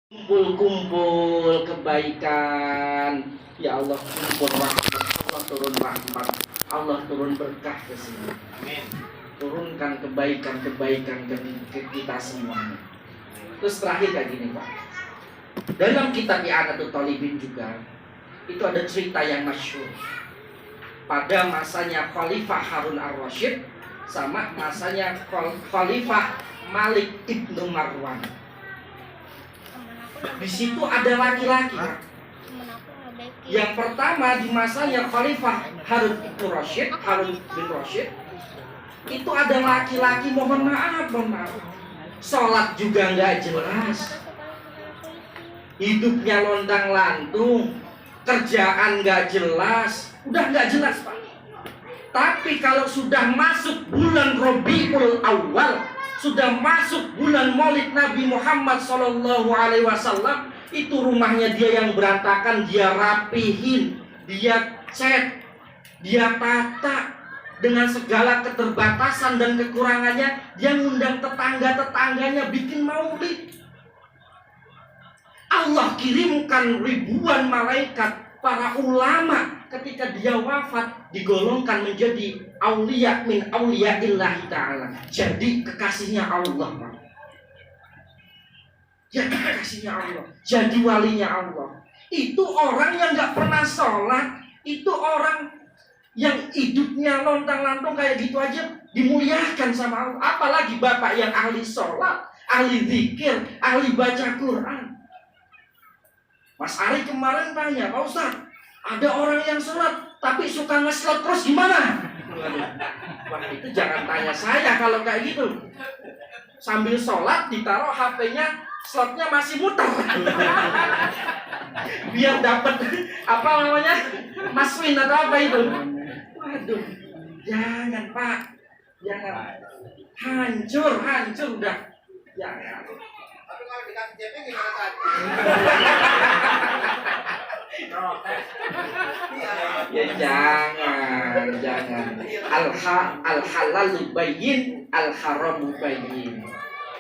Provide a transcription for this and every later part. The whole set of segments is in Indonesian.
Kumpul-kumpul kebaikan. Ya Allah, kumpul rahmat, Allah turun rahmat, Allah turun berkah ke sini. Amin. Turunkan kebaikan-kebaikan ke kita semuanya. Terus terakhir kayak gini Pak. Dalam kitab I'anatul Talibin juga itu ada cerita yang masyhur. Pada masanya Khalifah Harun ar-Rasyid sama masanya Khalifah Malik ibnu Marwan. Di situ ada laki-laki. Yang pertama di masanya Khalifah Harun bin Rasyid itu ada laki-laki mohon maaf. Sholat juga nggak jelas, hidupnya lontang-lantung, kerjaan nggak jelas, udah nggak jelas Pak. Tapi kalau sudah masuk bulan Rabiul Awal, sudah masuk bulan Maulid Nabi Muhammad SAW, itu rumahnya dia yang berantakan, dia rapihin, dia cat, dia tata dengan segala keterbatasan dan kekurangannya. Dia ngundang tetangga-tetangganya bikin maulid. Allah kirimkan ribuan malaikat, para ulama ketika dia wafat digolongkan menjadi aulia min auliaillahi ta'ala. Jadi kekasihnya Allah. Jadi kekasihnya Allah, jadi walinya Allah. Itu orang yang gak pernah sholat, itu orang yang hidupnya lontang-lantung kayak gitu aja dimuliakan sama Allah. Apalagi bapak yang ahli sholat, ahli zikir, ahli baca Quran. Mas Ari kemarin tanya, Pak Ustaz, ada orang yang sholat tapi suka ngeslot terus gimana? Wah itu jangan tanya saya kalau kayak gitu. Sambil sholat ditaruh HP-nya, slotnya masih muter. Biar dapat apa namanya, maswin atau apa itu. Waduh, jangan Pak, jangan. Hancur udah. Jangan. Tapi kalau dikasih JP gimana tadi? Ya jangan. Al halal bayyin, al haram bayyin.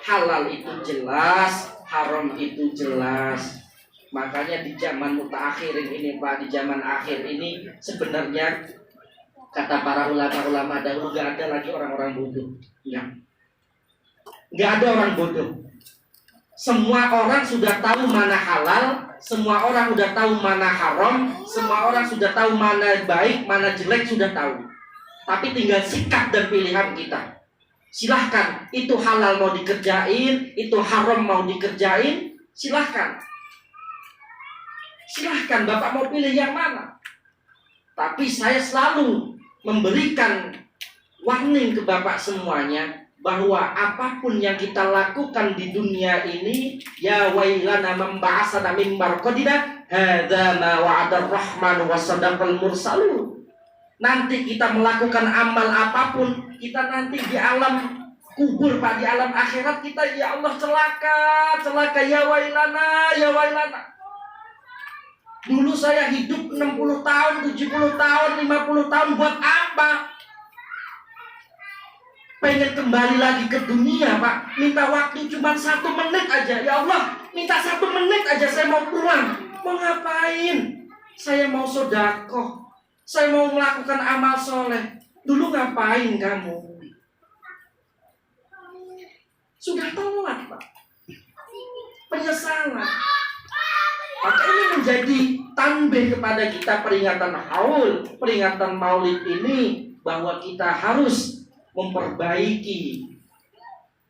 Halal itu jelas, haram itu jelas. Makanya di zaman mutaakhirin ini Pak, di zaman akhir ini sebenarnya kata para ulama dahulu gak ada lagi orang-orang bodoh. Gak ada orang bodoh. Semua orang sudah tahu mana halal, semua orang sudah tahu mana haram, semua orang sudah tahu mana baik, mana jelek, sudah tahu. Tapi tinggal sikap dan pilihan kita. Silahkan, itu halal mau dikerjain, itu haram mau dikerjain, silahkan. Silahkan, Bapak mau pilih yang mana. Tapi saya selalu memberikan warning ke Bapak semuanya, bahwa apapun yang kita lakukan di dunia ini, ya wailana memba'asana min marqadina hadza ma wa'ada ar-rahman wa sadaqal mursalun. Nanti kita melakukan amal apapun, kita nanti di alam kubur Pak, di alam akhirat kita ya Allah celaka, ya wailana. Dulu saya hidup 60 tahun, 70 tahun, 50 tahun buat apa? Pengen kembali lagi ke dunia Pak, minta waktu cuma 1 menit aja. Ya Allah, minta 1 menit aja, saya mau pulang. Mau ngapain? Saya mau sedekah, saya mau melakukan amal soleh. Dulu ngapain kamu? Sudah telat Pak, penyesalan. Maka ini menjadi tanbih kepada kita, peringatan haul, peringatan maulid ini, bahwa kita harus memperbaiki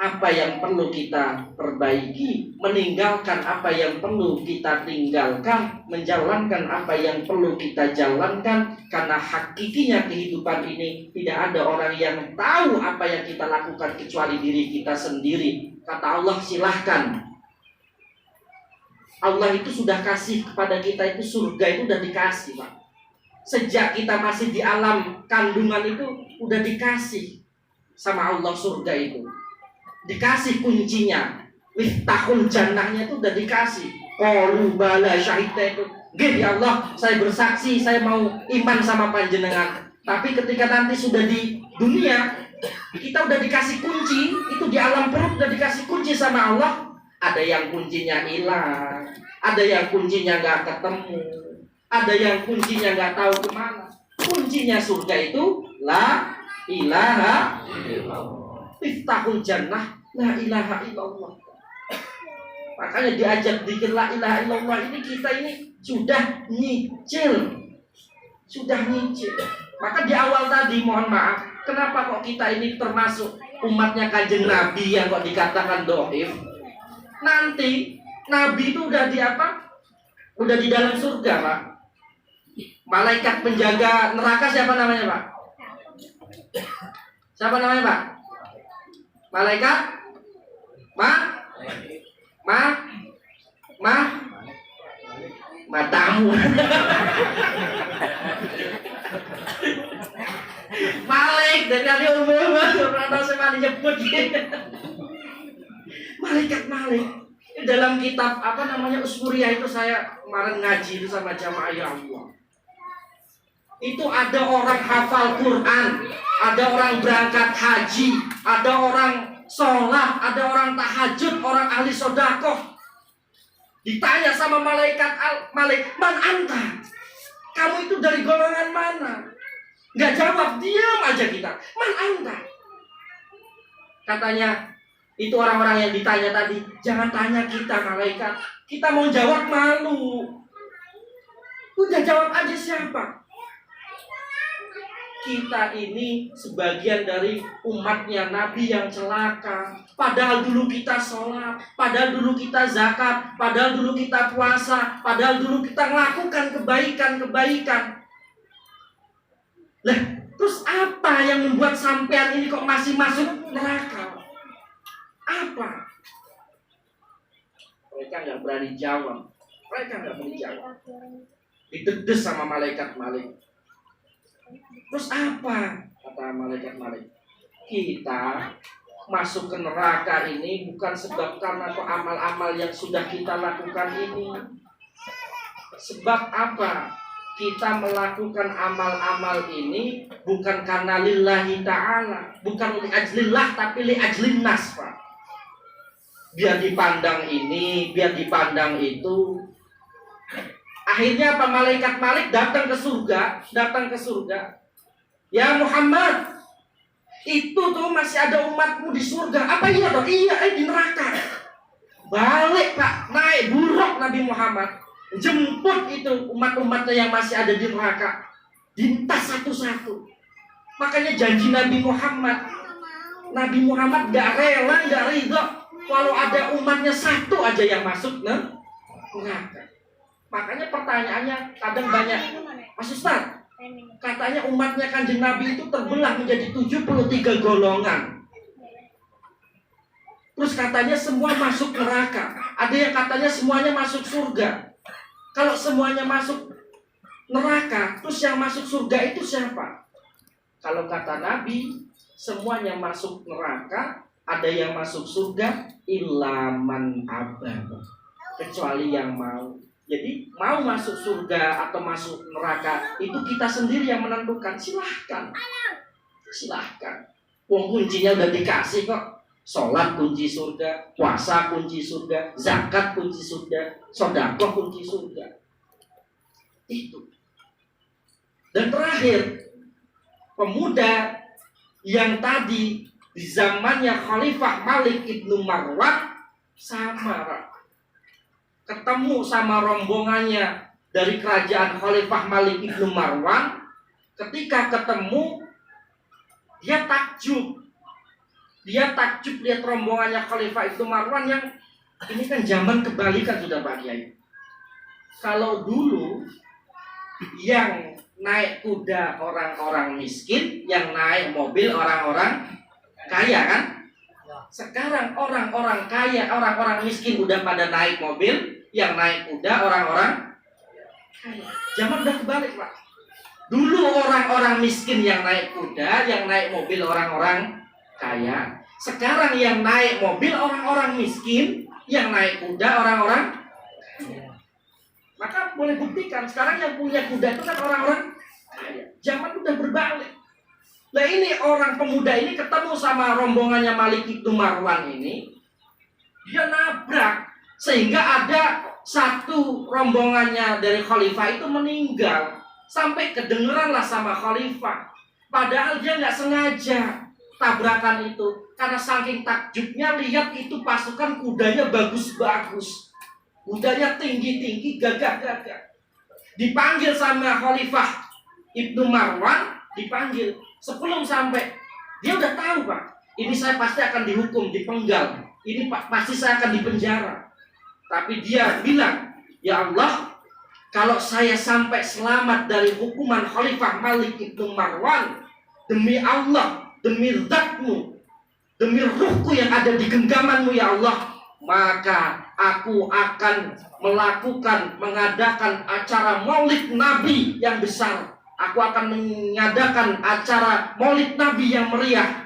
apa yang perlu kita perbaiki, meninggalkan apa yang perlu kita tinggalkan, menjalankan apa yang perlu kita jalankan. Karena hakikinya kehidupan ini tidak ada orang yang tahu apa yang kita lakukan kecuali diri kita sendiri. Kata Allah, silahkan. Allah itu sudah kasih kepada kita, itu surga itu udah dikasih Pak. Sejak kita masih di alam kandungan itu udah dikasih sama Allah surga itu. Dikasih kuncinya, miftahul jannahnya itu udah dikasih. Qalu bala syahidna itu, "Nggih ya Allah, saya bersaksi, saya mau iman sama panjenengan." Tapi ketika nanti sudah di dunia, kita udah dikasih kunci, itu di alam perut udah dikasih kunci sama Allah. Ada yang kuncinya hilang, ada yang kuncinya nggak ketemu, ada yang kuncinya nggak tahu kemana. Kuncinya surga itu la ilaha illallah. Iftahul jannah la ilaha illallah. Makanya diajak zikir la ilaha illallah ini, kita ini sudah nyicil. Sudah nyicil. Maka di awal tadi mohon maaf, kenapa kok kita ini termasuk umatnya Kanjeng Nabi yang kok dikatakan dhaif? Nanti Nabi itu udah di apa? Udah di dalam surga, Pak. Malaikat penjaga neraka siapa namanya, Pak? Siapa namanya, Pak? Malaikat? Matamu. Malik dari kali umum rata sama disebut. Malaikat Malik. Dalam kitab apa namanya Usmuriyah itu saya kemarin ngaji itu sama jamaah ya Allah. Itu ada orang hafal Quran, ada orang berangkat haji, ada orang sholat, ada orang tahajud, orang ahli sodakoh. Ditanya sama malaikat Malik, man anta? Kamu itu dari golongan mana? Nggak jawab, diam aja kita. Man anta? Katanya, itu orang-orang yang ditanya tadi, jangan tanya kita malaikat. Kita mau jawab malu. Udah jawab aja siapa? Kita ini sebagian dari umatnya Nabi yang celaka. Padahal dulu kita sholat, padahal dulu kita zakat, padahal dulu kita puasa, padahal dulu kita melakukan kebaikan-kebaikan. Lah, terus apa yang membuat sampean ini kok masih masuk neraka? Apa? Mereka nggak berani jawab. Didedes sama malaikat Malik. Terus apa? Kata malaikat Malik, kita masuk ke neraka ini bukan sebab karena amal-amal yang sudah kita lakukan ini. Sebab apa? Kita melakukan amal-amal ini bukan karena lillahi ta'ala, bukan li ajlillah, tapi li ajlin nas, Pak. Biar dipandang ini, biar dipandang itu. Akhirnya apa? Malaikat Malik datang ke surga. Ya Muhammad, itu tuh masih ada umatmu di surga. Apa iya toh? Iya, di neraka. Balik Pak, naik buruk Nabi Muhammad, jemput itu umat-umatnya yang masih ada di neraka, dintas satu-satu. Makanya janji Nabi Muhammad gak rela, gak ridho kalau ada umatnya satu aja yang masuk neraka. Makanya pertanyaannya kadang banyak, Mas Ustaz, katanya umatnya Kanjeng Nabi itu terbelah menjadi 73 golongan. Terus katanya semua masuk neraka. Ada yang katanya semuanya masuk surga. Kalau semuanya masuk neraka, terus yang masuk surga itu siapa? Kalau kata Nabi, semuanya masuk neraka, ada yang masuk surga, ilaman abad, kecuali yang mau. Jadi mau masuk surga atau masuk neraka itu kita sendiri yang menentukan. Silahkan. Wong kuncinya udah dikasih kok. Sholat kunci surga, puasa kunci surga, zakat kunci surga, sedekah kunci surga. Itu. Dan terakhir, pemuda yang tadi di zamannya Khalifah Malik Ibnu Marwan sama, Pak. Ketemu sama rombongannya dari kerajaan Khalifah Malik Ibnu Marwan. Ketika ketemu, dia takjub lihat rombongannya Khalifah Ibnu Marwan yang ini kan zaman kebalikan sudah Pak Kiai. Kalau dulu yang naik kuda orang-orang miskin, yang naik mobil orang-orang kaya kan? Sekarang orang-orang kaya, orang-orang miskin udah pada naik mobil, yang naik kuda orang-orang kaya. Zaman udah kebalik, Pak. Dulu orang-orang miskin yang naik kuda, yang naik mobil orang-orang kaya. Sekarang yang naik mobil orang-orang miskin, yang naik kuda orang-orang kaya. Maka boleh buktikan sekarang yang punya kuda itu kan orang-orang kaya. Zaman udah berbalik. Nah ini orang pemuda ini ketemu sama rombongannya Malik Ibnu Marwan ini. Dia nabrak sehingga ada satu rombongannya dari khalifah itu meninggal. Sampai kedengeranlah sama khalifah. Padahal dia nggak sengaja tabrakan itu. Karena saking takjubnya lihat itu pasukan kudanya bagus-bagus. Kudanya tinggi-tinggi, gagah-gagah. Dipanggil sama khalifah Ibnu Marwan, dipanggil. Sebelum sampai, dia udah tahu Pak, ini saya pasti akan dihukum, dipenggal. Ini pasti saya akan dipenjara. Tapi dia bilang, ya Allah, kalau saya sampai selamat dari hukuman Khalifah Malik Ibnu Marwan, demi Allah, demi zatmu, demi ruhku yang ada di genggamanmu ya Allah, maka aku akan mengadakan acara maulid Nabi yang besar. Aku akan mengadakan acara maulid Nabi yang meriah.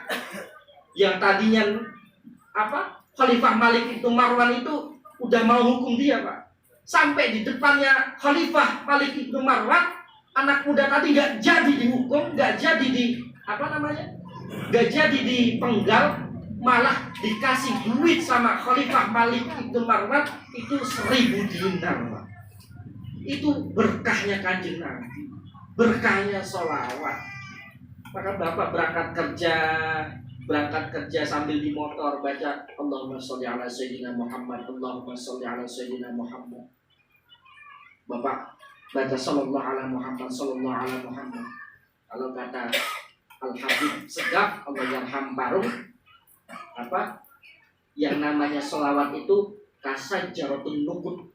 Yang tadinya Khalifah Malik Ibnu Marwan itu udah mau hukum dia Pak. Sampai di depannya Khalifah Malik Ibnu Marwan, anak muda tadi gak jadi dihukum, gak jadi gak jadi dipenggal, malah dikasih duit sama Khalifah Malik Ibnu Marwan itu 1000 dinar Pak. Itu berkahnya Kanjeng Nabi, berkahnya sholawat. Maka Bapak berangkat kerja sambil di motor baca Allahumma sholli ala sayyidina Muhammad, Allahumma sholli ala sayyidina Muhammad. Bapak baca sallallahu ala Muhammad, sallallahu ala Muhammad. Kalau kata Al-Habib Segaf Allah yarham barum, yang namanya sholawat itu kasajaratun nuqud.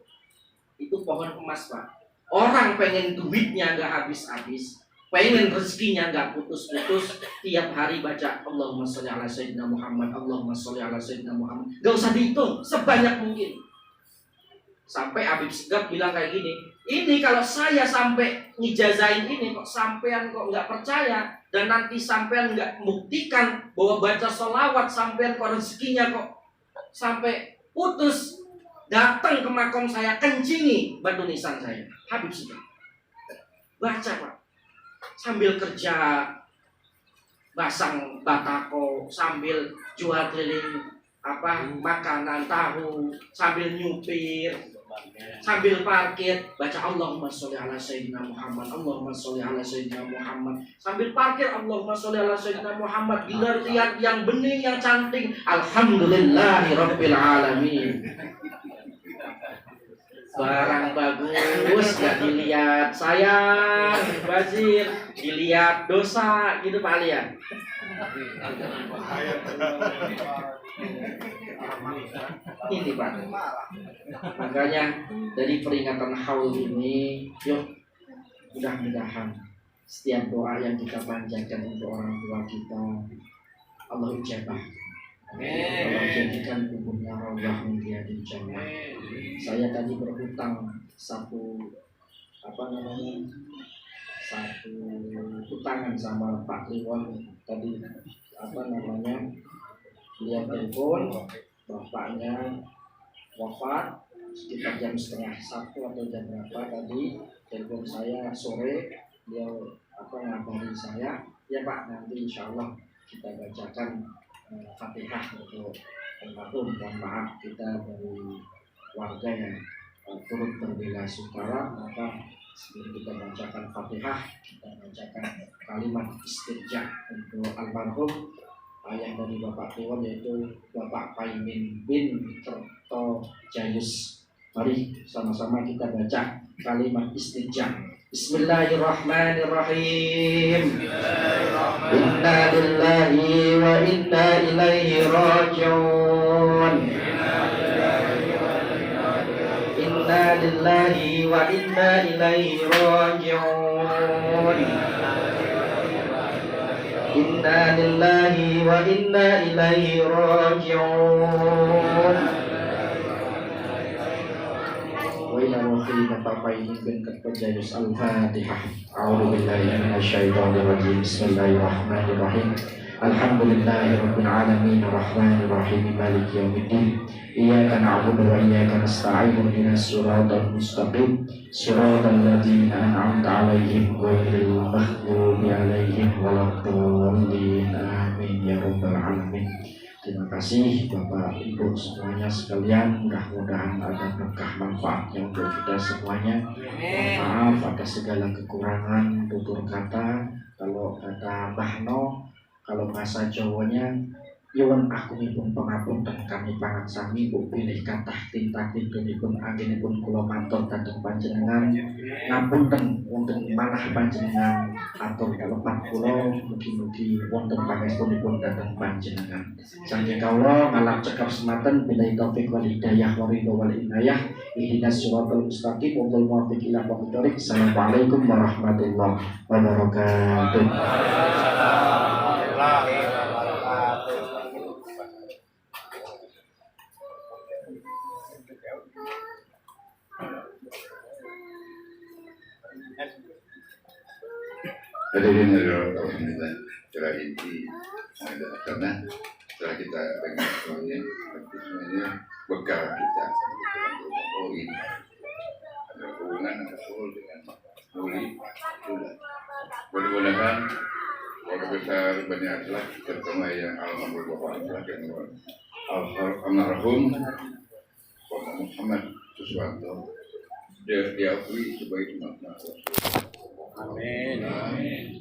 Itu pohon emas Pak. Orang pengen duitnya nggak habis-habis, pengen rezekinya nggak putus-putus, tiap hari baca Allahumma sholli ala sayyidina Muhammad, Allahumma sholli ala sayyidina Muhammad. Gak usah dihitung, sebanyak mungkin. Sampai Habib Segaf bilang kayak gini, ini kalau saya sampai ngijazain ini kok sampean kok nggak percaya, dan nanti sampean nggak buktikan bahwa baca sholawat sampean kok rezekinya kok sampai putus, datang ke makom saya, kencingi batu nisan saya. Habib Segaf baca Pak, sambil kerja basang batako, sambil jual keliling makanan tahu, sambil nyupir, sambil parkir, baca Allahumma sholli ala sayyidina Muhammad, Allahumma sholli ala sayyidina Muhammad. Sambil parkir Allahumma sholli ala sayyidina Muhammad. Bila lihat yang bening, yang cantik, alhamdulillahi rabbil alamin. Barang bagus gak dilihat sayang, bazir, dilihat dosa gitu Pak Ali ya. Ini Pak. Makanya dari peringatan haul ini, yuk mudah-mudahan setiap doa yang kita panjatkan untuk orang tua kita Allah ijabah. Allah jadikan kuburnya rawdah menjadi jannah. Saya tadi berhutang satu hutangan sama Pak Liwon tadi lihat telepon bapaknya wafat sekitar jam 12:30 atau jam berapa tadi telepon saya sore, dia ngabari saya, ya Pak nanti insya Allah kita bacakan Fatihah untuk almarhum. Mohon maaf kita dari warga yang turut berbela-sungkawa, maka sebelum kita bacakan Fatihah, kita bacakan kalimat istirja untuk almarhum ayah dari Bapak Liwon, yaitu Bapak Paimin bin Kerto Jayus. Mari sama-sama kita baca kalimat istirja. Bismillahirrahmanirrahim. Inna lillahi wa inna ilaihi raji'un. Inna lillahi wa inna ilaihi raji'un. Inna lillahi wa inna ilaihi raji'un. Bapak Paimin bin Kerto Jayus. Al-Fatihah. A'udzubillahi minasyaitonirrajim. Bismillahirrahmanirrahim. Alhamdulillahirabbil alamin arrahmanir rahim maliki yaumiddin. Iyyaka na'budu wa iyyaka nasta'in ihdinas siratal mustaqim siratal ladzina an'amta 'alaihim ghairil maghdubi 'alaihim waladdallin. Amin ya rabbal alamin. Terima kasih Bapak Ibu semuanya sekalian. Mudah-mudahan ada berkah manfaatnya untuk kita semuanya. Maaf atas segala kekurangan tutur kata. Kalau kata Mbah No, kalau bahasa Jawanya Yuwun agunipun pangapunten kami pangat sami bu pilih kathah tinta tintunipun anggenipun kula matur dhateng panjenengan. Ngapunten wonten manah panjenengan atur kalepan kula mugi-mugi wonten pangestunipun dhateng panjenengan. Saking kawula ngalap cekap semanten billahi taufik wal hidayah wa ridho wal inayah. Ihdinas siratal mustaqim wal muwaffiq ila aqwamit thoriq. Assalamualaikum warahmatullahi wabarakatuh. Hadirin alhamdulillah secara inti ada karena setelah kita dengar semuanya bekal kita oh ini ada hubungan betul dengan muli itulah mudah-mudahan keluarga besar Bani Akhlak terutama yang alhamdulillah Bapak Akhlak yang almarhum Bapak Muhammad Suswanto diakui sebagai umat Amin.